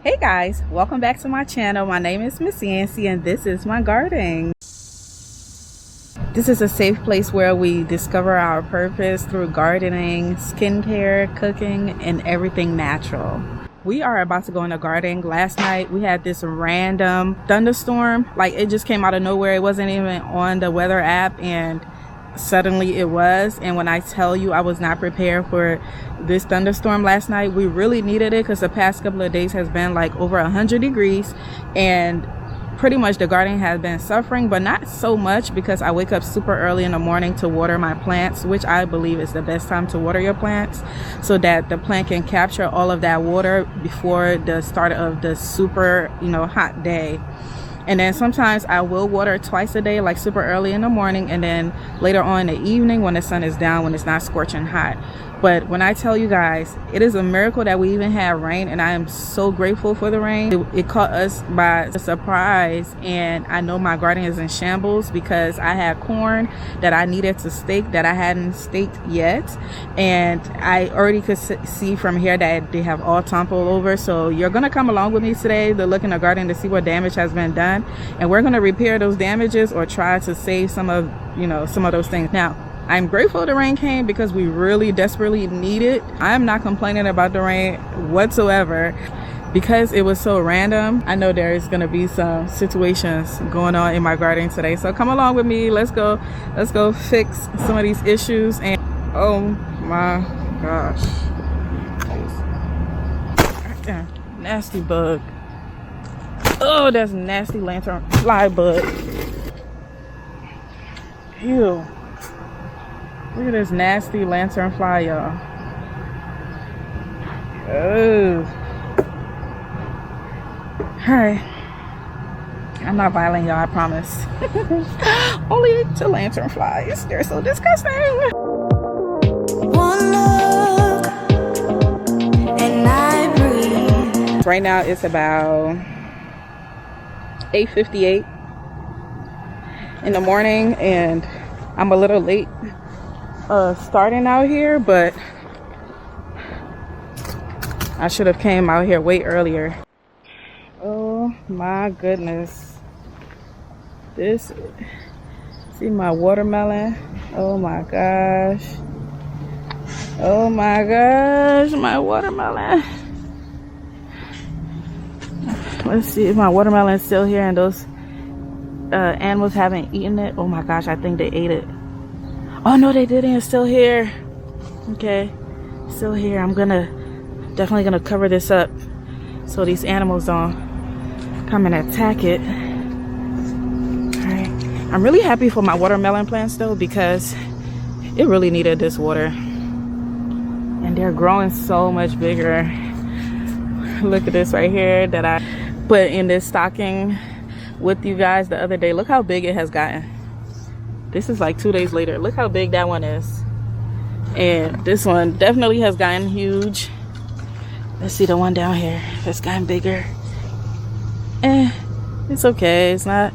Hey guys, welcome back to my channel. My name is Miss Yancy and this is my garden. This is a safe place where we discover our purpose through gardening, skincare, cooking, and everything natural. We are about to go in the garden. Last night we had this random thunderstorm. Like, it just came out of nowhere. It wasn't even on the weather app and suddenly it was. And when I tell you I was not prepared for this thunderstorm last night, we really needed it because the past couple of days has been like over 100 degrees and pretty much the garden has been suffering, but not so much because I wake up super early in the morning to water my plants, which I believe is the best time to water your plants so that the plant can capture all of that water before the start of the super hot day. And then sometimes I will water twice a day, like super early in the morning and then later on in the evening when the sun is down, when it's not scorching hot. But when I tell you guys, it is a miracle that we even had rain, and I am so grateful for the rain. It caught us by surprise, and I know my garden is in shambles because I had corn that I needed to stake that I hadn't staked yet, and I already could see from here that they have all toppled over. So you're gonna come along with me today to look in the garden to see what damage has been done, and we're gonna repair those damages or try to save some of those things. Now, I'm grateful the rain came because we really desperately need it. I am not complaining about the rain whatsoever because it was so random. I know there is going to be some situations going on in my garden today. So come along with me. Let's go fix some of these issues. And oh my gosh. Nasty bug. Oh, that's nasty lantern fly bug. Ew. Look at this nasty lantern fly, y'all. Oh. Alright. I'm not violent, y'all, I promise. Only to lantern flies. They're so disgusting. One look and I breathe. Right now it's about 8:58 in the morning and I'm a little late starting out here, but I should have came out here way earlier. Oh my goodness, see my watermelon. Oh my gosh, my watermelon. Let's see if my watermelon is still here and those animals haven't eaten it. Oh my gosh, I think they ate it. Oh no, they didn't. It's still here. Okay, still here. I'm definitely gonna cover this up so these animals don't come and attack it. All right, I'm really happy for my watermelon plants though because it really needed this water and they're growing so much bigger. Look at this right here that I put in this stocking with you guys the other day. Look how big it has gotten. This is like 2 days later. Look how big that one is. And this one definitely has gotten huge. Let's see the one down here that's gotten bigger. It's okay. It's not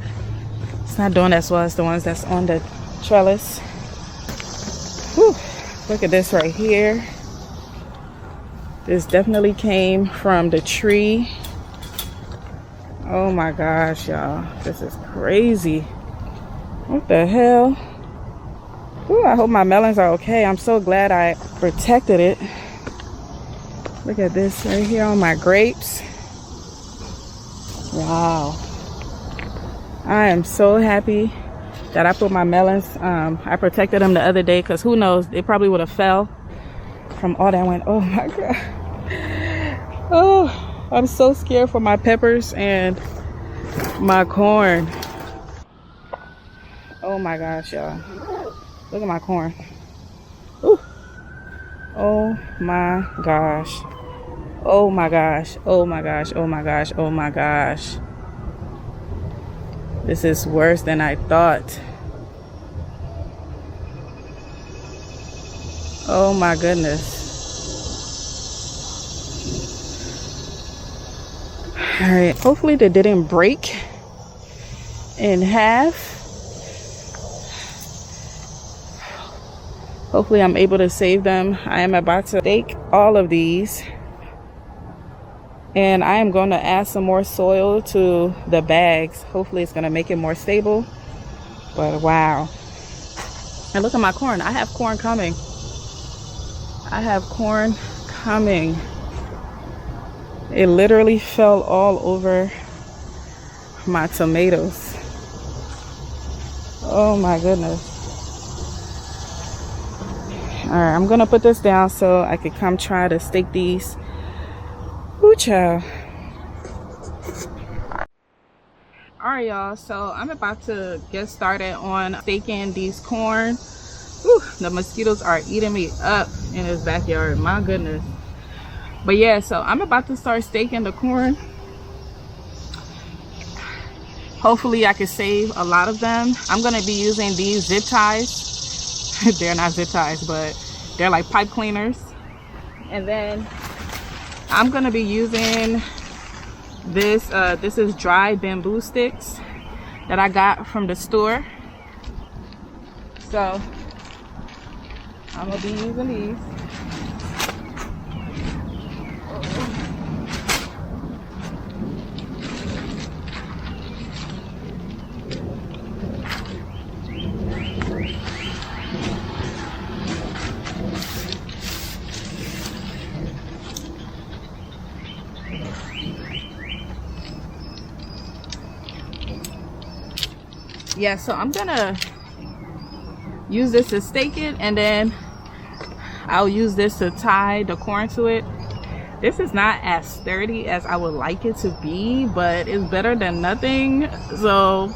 doing as well as the ones that's on the trellis. Whew. Look at this right here. This definitely came from the tree. Oh my gosh, y'all. This is crazy. What the hell? Ooh, I hope my melons are okay. I'm so glad I protected it. Look at this right here on my grapes. Wow. I am so happy that I put my melons, I protected them the other day because who knows, they probably would have fell from all that went. Oh my God. Oh, I'm so scared for my peppers and my corn. Oh my gosh, y'all. Look at my corn. Ooh. Oh my gosh. Oh my gosh. Oh my gosh. Oh my gosh. Oh my gosh. This is worse than I thought. Oh my goodness. All right. Hopefully they didn't break in half. Hopefully I'm able to save them. I am about to bake all of these. And I am going to add some more soil to the bags. Hopefully it's going to make it more stable. But wow. And look at my corn. I have corn coming. I have corn coming. It literally fell all over my tomatoes. Oh my goodness. All right, I'm gonna put this down so I can come try to stake these. Ooh, child. All right, y'all, so I'm about to get started on staking these corn. Whew, the mosquitoes are eating me up in this backyard, my goodness. But yeah, so I'm about to start staking the corn. Hopefully I can save a lot of them. I'm gonna be using these zip ties. They're not zip ties, but they're like pipe cleaners. And then I'm gonna be using this. This is dry bamboo sticks that I got from the store. So I'm gonna be using these. Yeah, so I'm gonna use this to stake it, and then I'll use this to tie the corn to it. This is not as sturdy as I would like it to be, but it's better than nothing. So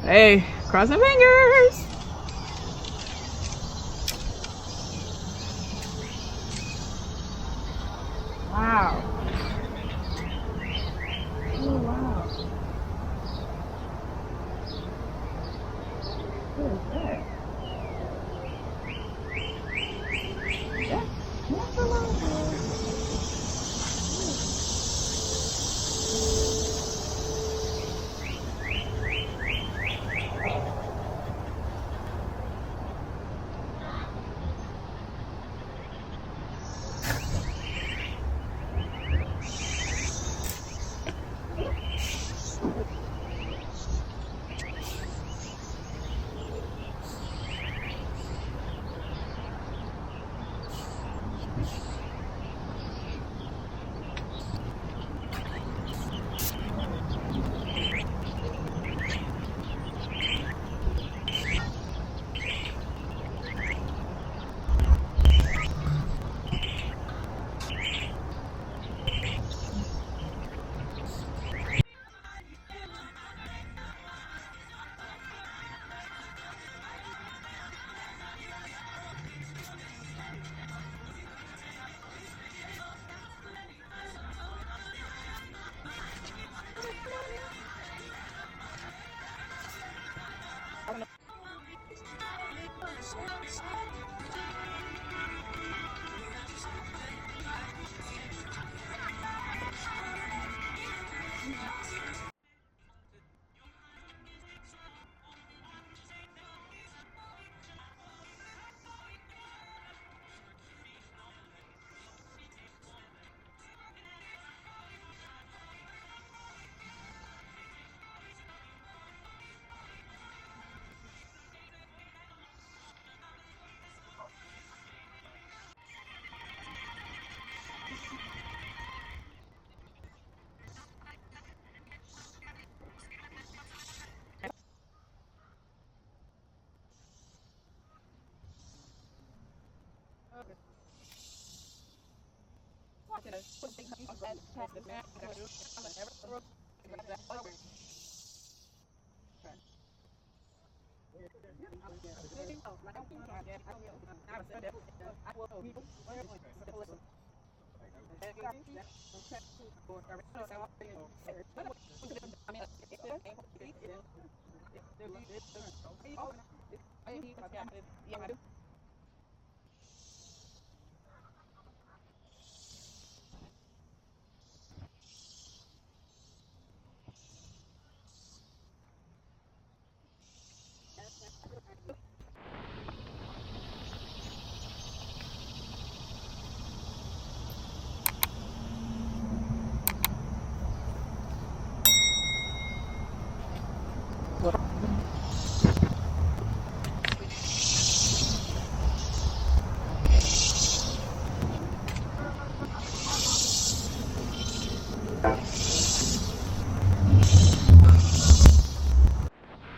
hey, crossing fingers. Wow. Oh wow. What is that? That's a lot.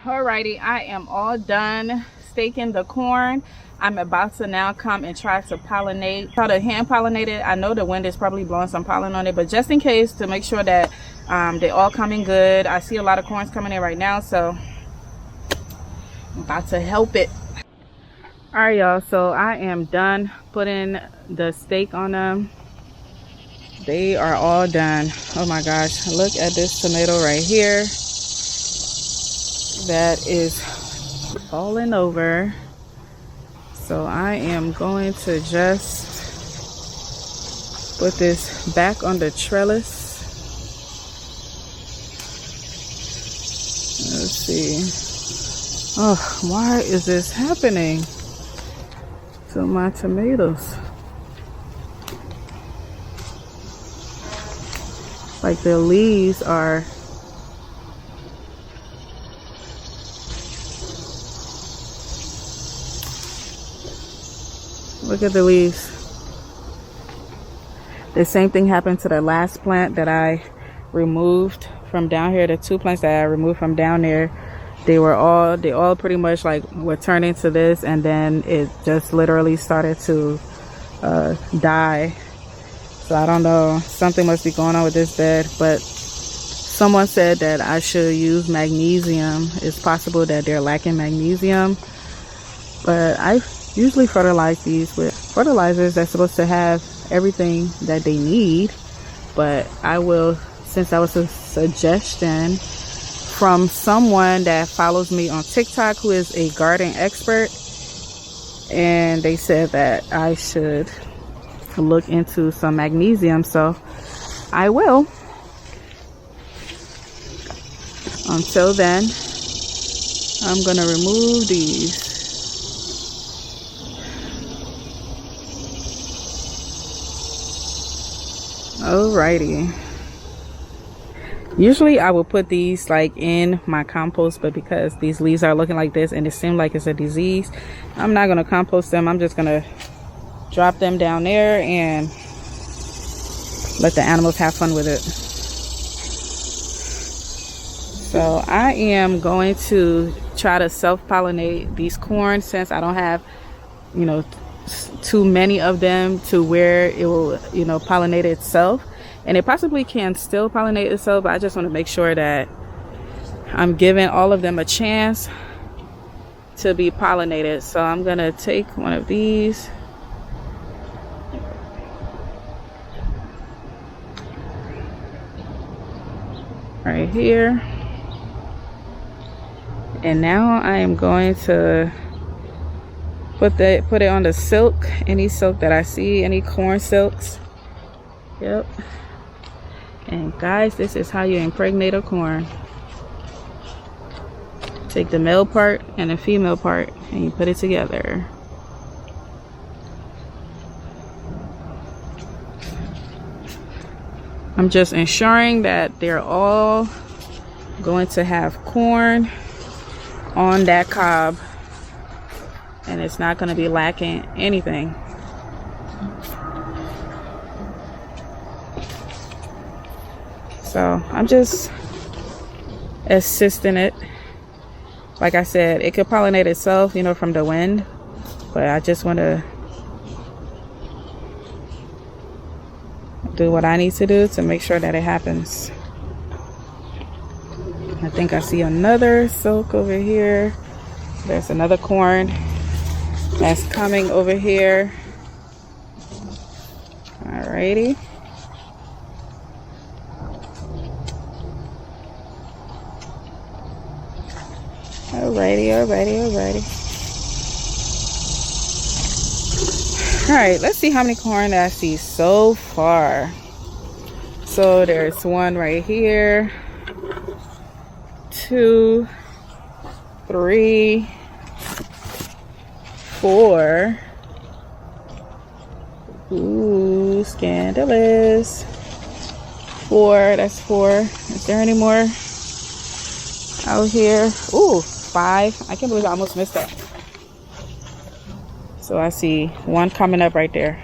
Alrighty, I am all done staking the corn. I'm about to now come and try to pollinate. Try to hand pollinate it. I know the wind is probably blowing some pollen on it, but just in case, to make sure that they all coming good. I see a lot of corns coming in right now, so I'm about to help it. All right, y'all, so I am done putting the stake on them. They are all done. Oh my gosh, look at this tomato right here. That is falling over. So I am going to just put this back on the trellis. Let's see. Oh, why is this happening to my tomatoes? Like the leaves are look at the leaves. The same thing happened to the last plant that I removed from down here. The 2 plants that I removed from down there, they all pretty much like were turned into this, and then it just literally started to die. So I don't know, something must be going on with this bed, but someone said that I should use magnesium. It's possible that they're lacking magnesium, but I usually fertilize these with fertilizers that's supposed to have everything that they need. But I will, since that was a suggestion from someone that follows me on TikTok who is a garden expert, and they said that I should look into some magnesium, so I will. Until then, I'm gonna remove these. Alrighty. Usually I will put these like in my compost, but because these leaves are looking like this and it seems like it's a disease, I'm not gonna compost them. I'm just gonna drop them down there and let the animals have fun with it. So I am going to try to self-pollinate these corn, since I don't have, you know, too many of them to where it will, you know, pollinate itself. And it possibly can still pollinate itself, but I just want to make sure that I'm giving all of them a chance to be pollinated. So I'm gonna take one of these. Right here. And now I am going to put it on the silk, any silk that I see, any corn silks. Yep. And guys, this is how you impregnate a corn. Take the male part and the female part and you put it together. I'm just ensuring that they're all going to have corn on that cob, and it's not going to be lacking anything. So I'm just assisting it. Like I said, it could pollinate itself, you know, from the wind, but I just want to do what I need to do to make sure that it happens. I think I see another silk over here. There's another corn that's coming over here. Alrighty. Alrighty. Alright, let's see how many corn I see so far. So there's one right here. 2, 3, 4. Ooh, scandalous. 4, that's 4. Is there any more out here? Ooh, 5. I can't believe I almost missed that. So I see one coming up right there.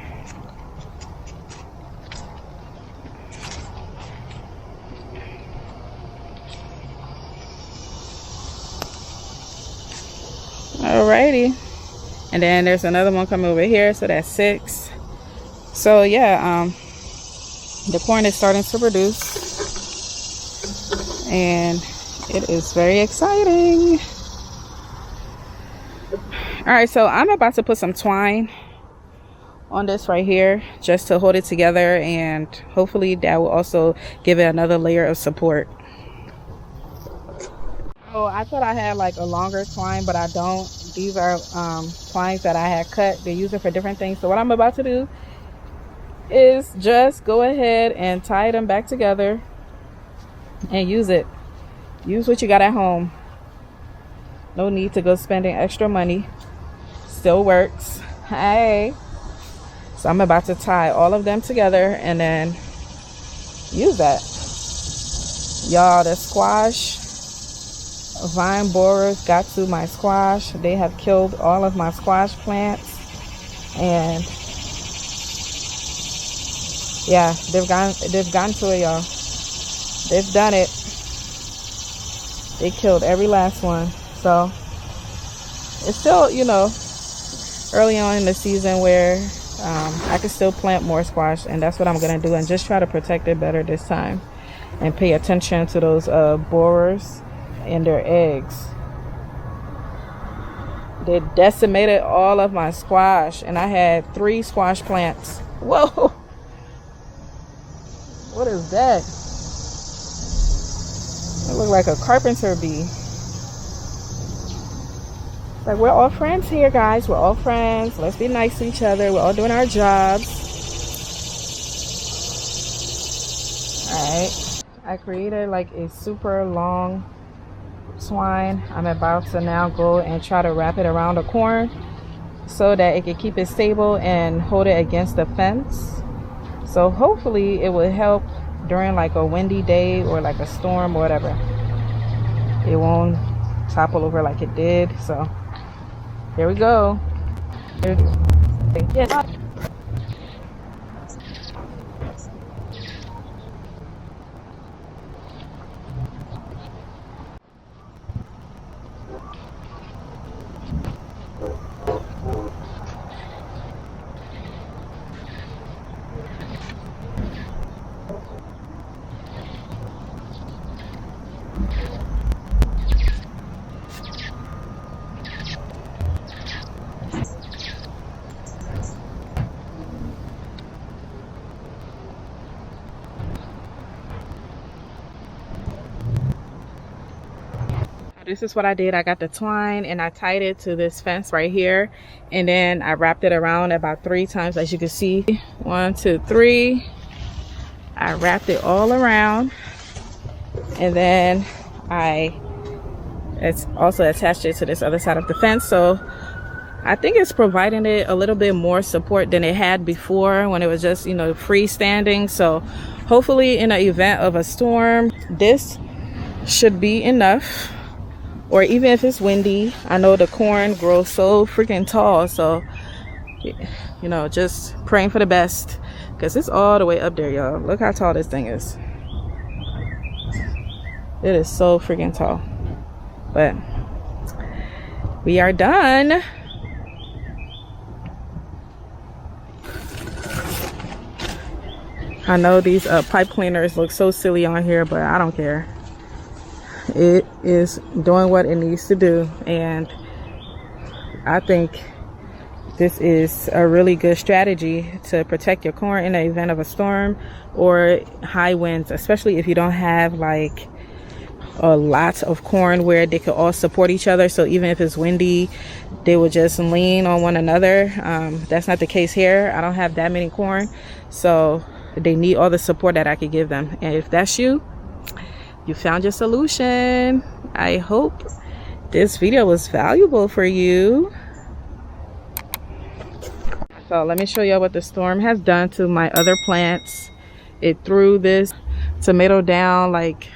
Alrighty. And then there's another one coming over here, so that's 6. So yeah, the corn is starting to produce, and it is very exciting. All right, so I'm about to put some twine on this right here just to hold it together, and hopefully that will also give it another layer of support. Oh, I thought I had like a longer twine, but I don't. These are twines that I had cut. They use it for different things. So what I'm about to do is just go ahead and tie them back together and use it. Use what you got at home. No need to go spending extra money. Still works. Hey. So I'm about to tie all of them together and then use that. Y'all, the squash vine borers got to my squash. They have killed all of my squash plants, and yeah, they've gone to it, y'all. They've done it. They killed every last one. So it's still, you know, early on in the season where I can still plant more squash, and that's what I'm gonna do, and just try to protect it better this time and pay attention to those borers and their eggs. They decimated all of my squash, and I had 3 squash plants. Whoa, what is that? It looked like a carpenter bee. Like, we're all friends here, guys. We're all friends. Let's be nice to each other. We're all doing our jobs. Alright, I created like a super long twine. I'm about to now go and try to wrap it around the corn so that it can keep it stable and hold it against the fence. So hopefully it will help during like a windy day or like a storm or whatever. It won't topple over like it did. So here we go. Yes. This is what I did. I got the twine and I tied it to this fence right here, and then I wrapped it around about 3 times, as you can see. 1, 2, 3. I wrapped it all around, and then it's also attached it to this other side of the fence. So I think it's providing it a little bit more support than it had before when it was just, you know, freestanding. So hopefully in the event of a storm, this should be enough. Or even if it's windy, I know the corn grows so freaking tall. So, you know, just praying for the best, because it's all the way up there, y'all. Look how tall this thing is. It is so freaking tall. But we are done. I know these pipe cleaners look so silly on here, but I don't care. It is doing what it needs to do, and I think this is a really good strategy to protect your corn in the event of a storm or high winds, especially if you don't have like a lot of corn where they could all support each other. So even if it's windy, they will just lean on one another. That's not the case here. I don't have that many corn, so they need all the support that I could give them. And if that's you, you found your solution. I hope this video was valuable for you. So let me show you what the storm has done to my other plants. It threw this tomato down. Like,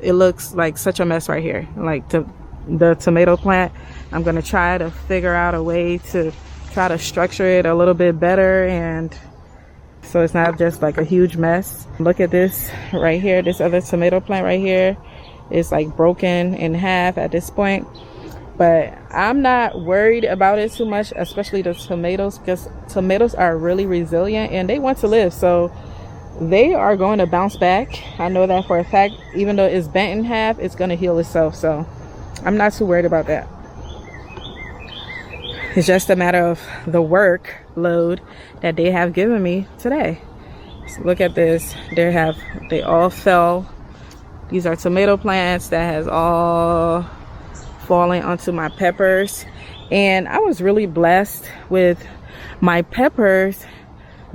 it looks like such a mess right here. Like the tomato plant, I'm gonna try to figure out a way to try to structure it a little bit better, and so it's not just like a huge mess. Look at this right here. This other tomato plant right here is like broken in half at this point. But I'm not worried about it too much, especially the tomatoes, because tomatoes are really resilient and they want to live. So they are going to bounce back. I know that for a fact. Even though it's bent in half, it's going to heal itself. So I'm not too worried about that. It's just a matter of the workload that they have given me today. So look at this. They all fell. These are tomato plants that has all falling onto my peppers. And I was really blessed with my peppers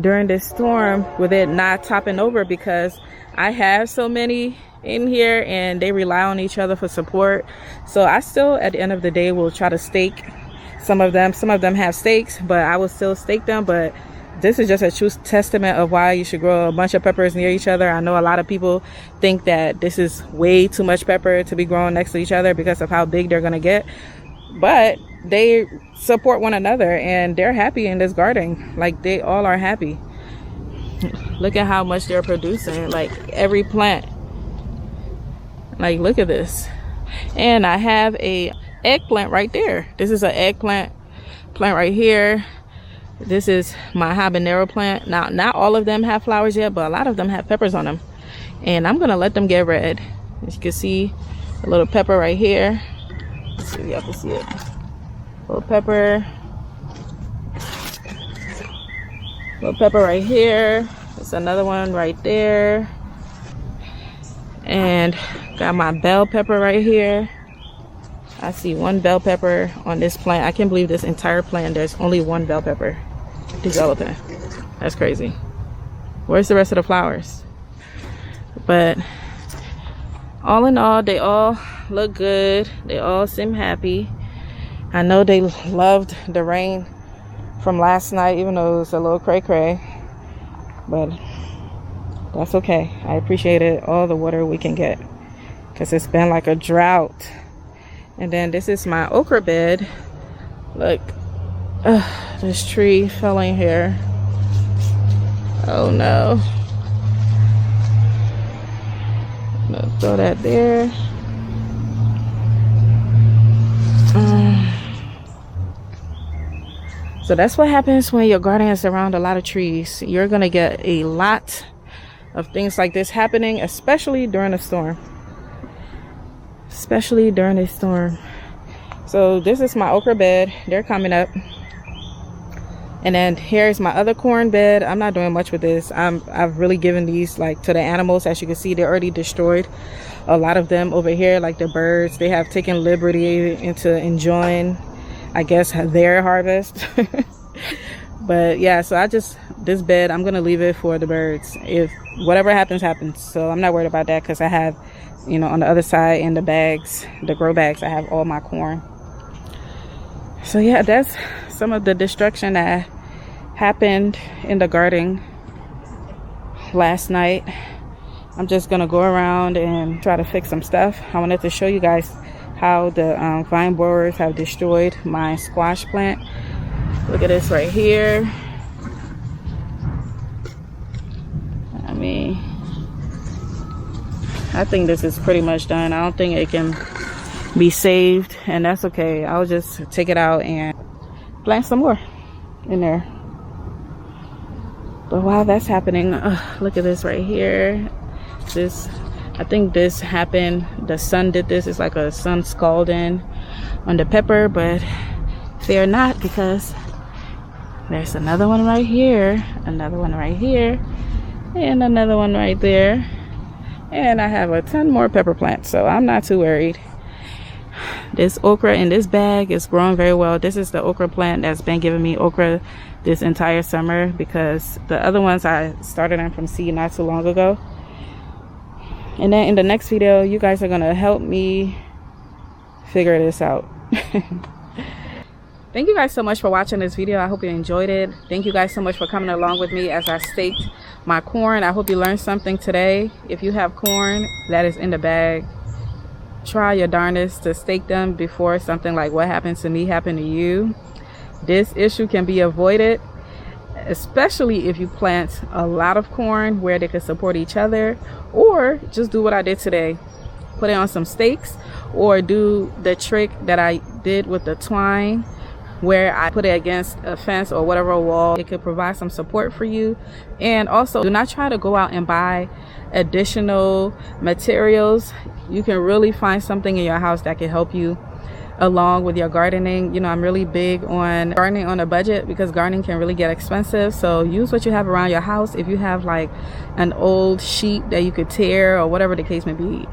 during this storm with it not topping over, because I have so many in here and they rely on each other for support. So I still, at the end of the day, will try to stake some of them. Some of them have stakes, but I will still stake them. But this is just a true testament of why you should grow a bunch of peppers near each other. I know a lot of people think that this is way too much pepper to be growing next to each other because of how big they're gonna get, but they support one another and they're happy in this garden. Like, they all are happy. Look at how much they're producing, like every plant. Like, look at this. And I have a eggplant right there. This is an eggplant plant right here. This is my habanero plant. Now, not all of them have flowers yet, but a lot of them have peppers on them. And I'm gonna let them get red. As you can see, a little pepper right here. Let's see if y'all can see it. Little pepper. Little pepper right here. There's another one right there. And got my bell pepper right here. I see one bell pepper on this plant. I can't believe this entire plant, there's only one bell pepper developing. That's crazy. Where's the rest of the flowers? But all in all, they all look good. They all seem happy. I know they loved the rain from last night, even though it was a little cray-cray. But that's okay. I appreciate it, all the water we can get, because it's been like a drought. And then this is my okra bed. Look, this tree fell in here. Oh no. I'm gonna throw that there. So that's what happens when your garden is around a lot of trees. You're gonna get a lot of things like this happening, especially during a storm. Especially during a storm. So this is my okra bed. They're coming up. And then here's my other corn bed. I'm not doing much with this. I've really given these like to the animals. As you can see, they're already destroyed. A lot of them over here, like the birds, they have taken liberty into enjoying, I guess, their harvest. But yeah, so this bed, I'm gonna leave it for the birds. If whatever happens, happens. So I'm not worried about that, because I have, you know, on the other side in the bags, the grow bags, I have all my corn. So yeah, that's some of the destruction that happened in the garden last night. I'm just gonna go around and try to fix some stuff. I wanted to show you guys how the vine borers have destroyed my squash plant. Look at this right here. I mean, I think this is pretty much done. I don't think it can be saved, and that's okay. I'll just take it out and plant some more in there. But while that's happening, look at this right here. I think this happened, the sun did this. It's like a sun scalding on the pepper, but they're not, because there's another one right here, another one right here, and another one right there. And I have a ton more pepper plants, so I'm not too worried. This okra in this bag is growing very well. This is the okra plant that's been giving me okra this entire summer, because the other ones I started them from seed not too long ago. And then in the next video, you guys are gonna help me figure this out. Thank you guys so much for watching this video. I hope you enjoyed it. Thank you guys so much for coming along with me as I staked my corn. I hope you learned something today. If you have corn that is in the bag, try your darndest to stake them before something like what happened to me happened to you. This issue can be avoided, especially if you plant a lot of corn where they can support each other, or just do what I did today. Put it on some stakes, or do the trick that I did with the twine, where I put it against a fence or whatever wall. It could provide some support for you. And also, do not try to go out and buy additional materials. You can really find something in your house that can help you along with your gardening. You know, I'm really big on gardening on a budget because gardening can really get expensive. So use what you have around your house. If you have like an old sheet that you could tear or whatever the case may be,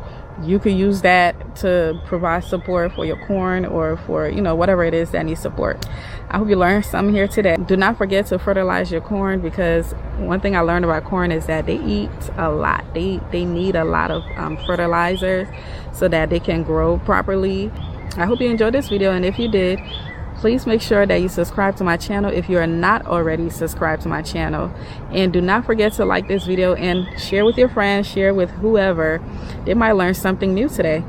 you could use that to provide support for your corn or for, you know, whatever it is that needs support. I hope you learned something here today. Do not forget to fertilize your corn, because one thing I learned about corn is that they eat a lot. They need a lot of fertilizers so that they can grow properly. I hope you enjoyed this video, and if you did, please make sure that you subscribe to my channel if you are not already subscribed to my channel. And do not forget to like this video and share with your friends, share with whoever. They might learn something new today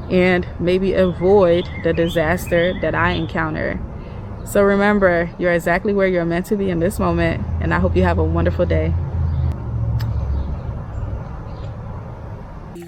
and maybe avoid the disaster that I encountered. So remember, you're exactly where you're meant to be in this moment, and I hope you have a wonderful day.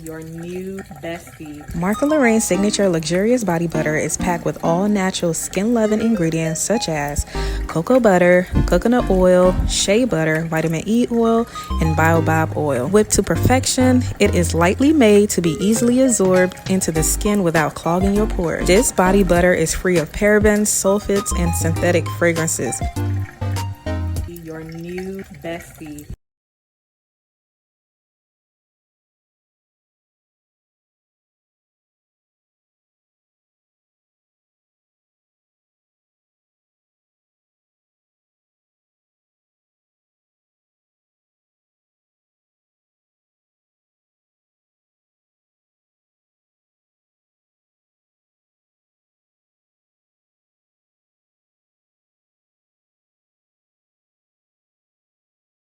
Your new bestie. Martha Lorraine's signature luxurious body butter is packed with all natural skin-loving ingredients such as cocoa butter, coconut oil, shea butter, vitamin E oil, and baobab oil. Whipped to perfection, it is lightly made to be easily absorbed into the skin without clogging your pores. This body butter is free of parabens, sulfates, and synthetic fragrances. Your new bestie.